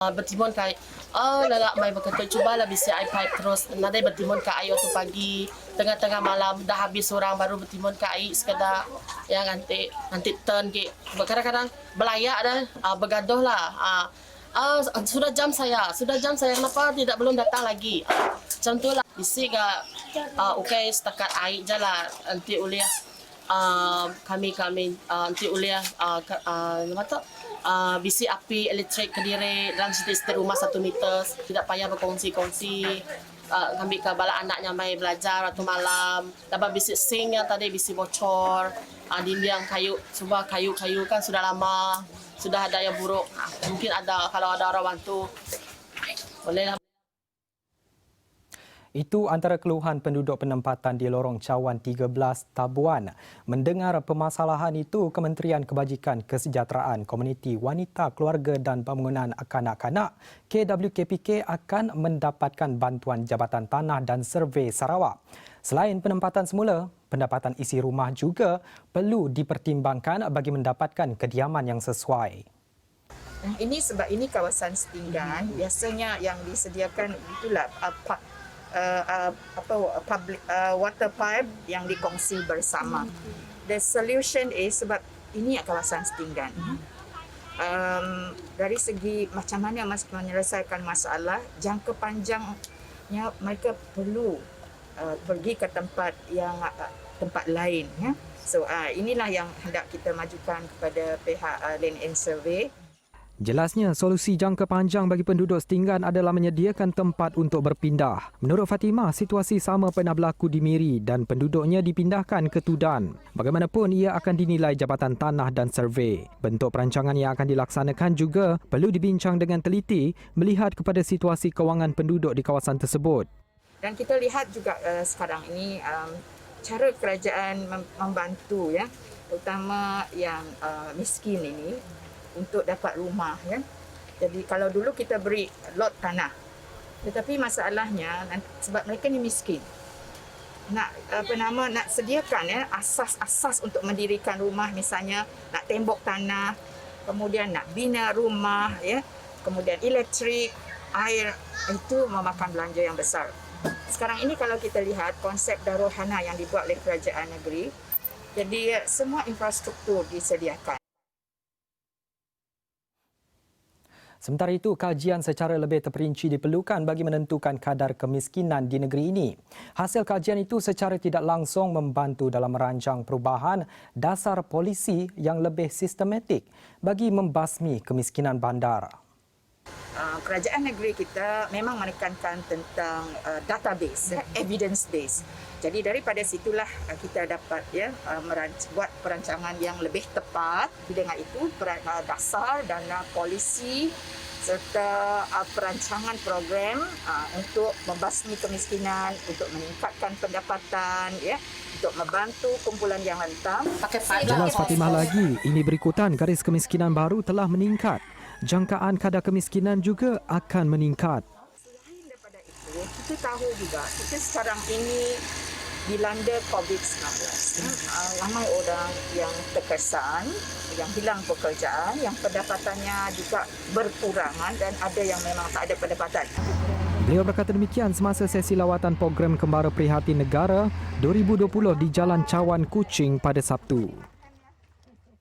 Bertimun kay lalak may berkata cubalah bisi iPad terus nanti bertimun ke air tu pagi tengah-tengah malam dah habis orang baru bertimun ke air sekadar yang nanti turn ke kadang-kadang belayak dah bergaduh lah sudah jam saya kenapa tidak belum datang lagi macam tu lah bisi gak okey setakat air je lah nanti uliah kami nanti uliah apa tu bisi api elektrik ke diri dalam setiap rumah 1 meter tidak payah berkongsi-kongsi kami ke bala anaknya mai belajar waktu malam dapat bisi sing yang tadi bisi bocor dinding kayu semua kayu-kayu kan sudah lama sudah ada yang buruk mungkin ada kalau ada orang bantu bolehlah. Itu antara keluhan penduduk penempatan di Lorong Cawan 13 Tabuan. Mendengar permasalahan itu, Kementerian Kebajikan Kesejahteraan Komuniti Wanita, Keluarga dan Pembangunan Kanak-kanak KWKPK akan mendapatkan bantuan Jabatan Tanah dan Survey Sarawak. Selain penempatan semula, pendapatan isi rumah juga perlu dipertimbangkan bagi mendapatkan kediaman yang sesuai. Ini sebab ini kawasan setinggan, biasanya yang disediakan itulah public water pipe yang dikongsi bersama. The solution is sebab ini kawasan setinggan. Dari segi macam mana menyelesaikan masalah, jangka panjangnya mereka perlu pergi ke tempat lain. Ya. So inilah yang hendak kita majukan kepada pihak Land and Survey. Jelasnya, solusi jangka panjang bagi penduduk setinggan adalah menyediakan tempat untuk berpindah. Menurut Fatimah, situasi sama pernah berlaku di Miri dan penduduknya dipindahkan ke Tudan. Bagaimanapun, ia akan dinilai Jabatan Tanah dan Survey. Bentuk perancangan yang akan dilaksanakan juga perlu dibincang dengan teliti melihat kepada situasi kewangan penduduk di kawasan tersebut. Dan kita lihat juga sekarang ini cara kerajaan membantu ya, terutama yang miskin ini untuk dapat rumah ya. Jadi kalau dulu kita beri lot tanah. Tetapi masalahnya sebab mereka ni miskin. Nak sediakan ya asas-asas untuk mendirikan rumah, misalnya nak tembok tanah, kemudian nak bina rumah ya, kemudian elektrik, air, itu memakan belanja yang besar. Sekarang ini kalau kita lihat konsep Darul Hana yang dibuat oleh kerajaan negeri, jadi semua infrastruktur disediakan. Sementara itu, kajian secara lebih terperinci diperlukan bagi menentukan kadar kemiskinan di negeri ini. Hasil kajian itu secara tidak langsung membantu dalam merancang perubahan dasar polisi yang lebih sistematik bagi membasmi kemiskinan bandar. Kerajaan negeri kita memang menekankan tentang database, evidence base. Jadi daripada situlah kita dapat buat perancangan yang lebih tepat. Dengan itu dasar dana polisi serta perancangan program untuk membasmi kemiskinan, untuk meningkatkan pendapatan untuk membantu kumpulan yang rentan. Jelas Fatimah lagi, ini berikutan garis kemiskinan baru telah meningkat. Jangkaan kadar kemiskinan juga akan meningkat. Selain daripada itu, kita tahu juga kita sekarang ini dilanda COVID-19. Ramai orang yang terkesan, yang hilang pekerjaan, yang pendapatannya juga berkurangan dan ada yang memang tak ada pendapatan. Beliau berkata demikian semasa sesi lawatan program Kembara Prihatin Negara 2020 di Jalan Cawan Kuching pada Sabtu.